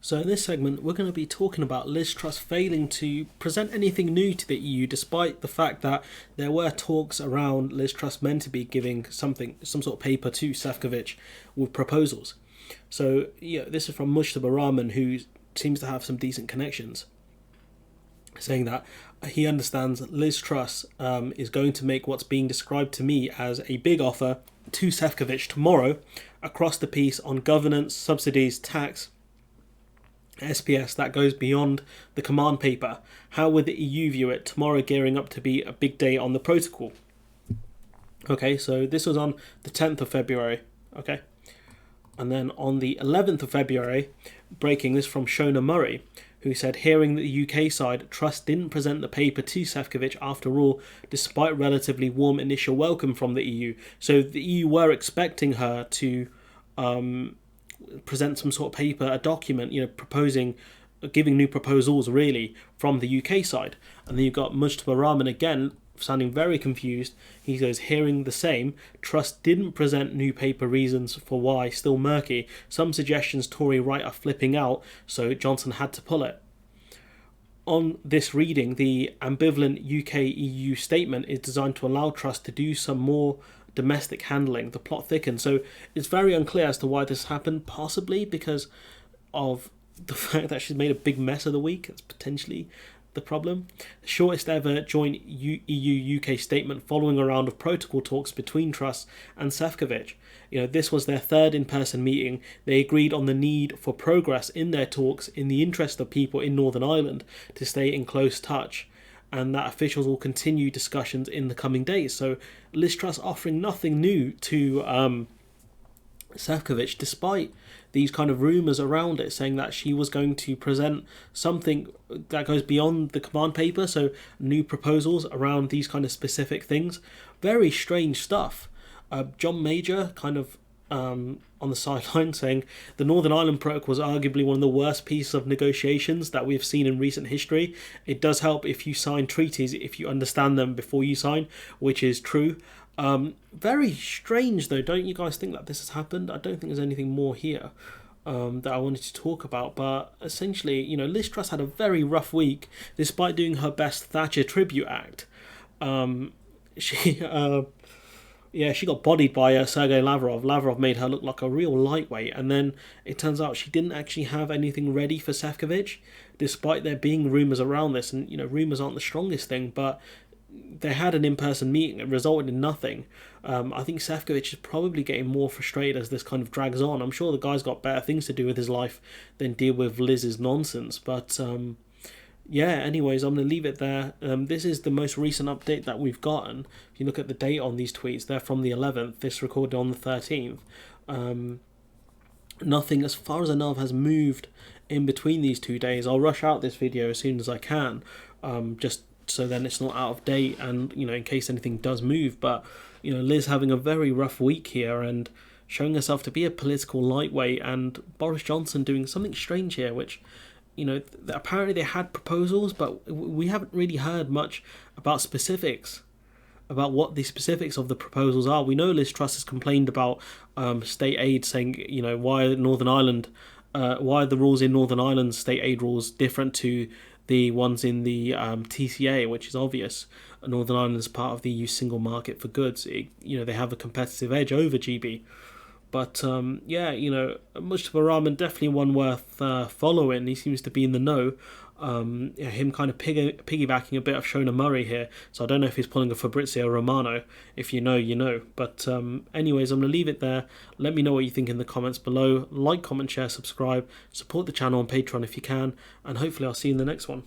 So in this segment, we're going to be talking about Liz Truss failing to present anything new to the EU, despite the fact that there were talks around Liz Truss meant to be giving some sort of paper to Sefcovic with proposals. So this is from Mujtaba Rahman, who seems to have some decent connections, saying that he understands Liz Truss is going to make what's being described to me as a big offer to Sefcovic tomorrow across the piece on governance, subsidies, tax, SPS that goes beyond the command paper. How would the EU view it tomorrow, gearing up to be a big day on the protocol? Okay, so this was on the 10th of February. Okay, and then on the 11th of February, breaking this from Shona Murray, who said, hearing that the UK side, Truss didn't present the paper to Sefcovic after all, despite relatively warm initial welcome from the EU. So the EU were expecting her to present some sort of paper, a document, proposing, giving new proposals really from the UK side. And then you've got Mujtaba Rahman again, sounding very confused. He goes, hearing the same, Truss didn't present new paper, reasons for why still murky. Some suggestions Tory right are flipping out, so Johnson had to pull it. On this reading, the ambivalent UK-EU statement is designed to allow Truss to do some more domestic handling. The plot thickens, so it's very unclear as to why this happened, possibly because of the fact that she's made a big mess of the week. That's potentially the problem. The shortest ever joint EU-UK statement following a round of protocol talks between Truss and Sefcovic. This was their third in-person meeting. They agreed on the need for progress in their talks in the interest of people in Northern Ireland to stay in close touch, and that officials will continue discussions in the coming days. So Liz Truss offering nothing new to Sefcovic, despite these kind of rumours around it, saying that she was going to present something that goes beyond the command paper, so new proposals around these kind of specific things. Very strange stuff. John Major kind of on the sideline saying the Northern Ireland Protocol was arguably one of the worst pieces of negotiations that we've seen in recent history. It does help if you sign treaties, if you understand them before you sign, which is true. Very strange though, don't you guys think that this has happened? I don't think there's anything more here that I wanted to talk about, but essentially, Liz Truss had a very rough week despite doing her best Thatcher tribute act. She got bodied by Sergei Lavrov. Lavrov made her look like a real lightweight, and then it turns out she didn't actually have anything ready for Sefcovic, despite there being rumours around this, and rumours aren't the strongest thing, but they had an in-person meeting. It resulted in nothing. I think Sefcovic is probably getting more frustrated as this kind of drags on. I'm sure the guy's got better things to do with his life than deal with Liz's nonsense, but anyways, I'm going to leave it there. This is the most recent update that we've gotten. If you look at the date on these tweets, they're from the 11th. This recorded on the 13th. Nothing, as far as I know, has moved in between these 2 days. I'll rush out this video as soon as I can, just so then it's not out of date and, in case anything does move. But, Liz having a very rough week here and showing herself to be a political lightweight, and Boris Johnson doing something strange here, which... apparently they had proposals, but we haven't really heard much about specifics, about what the specifics of the proposals are. We know Liz Truss has complained about state aid, saying, why Northern Ireland, why are the rules in Northern Ireland state aid rules different to the ones in the TCA, which is obvious. Northern Ireland is part of the EU single market for goods. They have a competitive edge over GB. But, Mujtaba Rahman, definitely one worth following. He seems to be in the know. Him kind of piggybacking a bit of Shona Murray here. So I don't know if he's pulling a Fabrizio Romano. If you know, you know. But anyways, I'm going to leave it there. Let me know what you think in the comments below. Like, comment, share, subscribe. Support the channel on Patreon if you can. And hopefully I'll see you in the next one.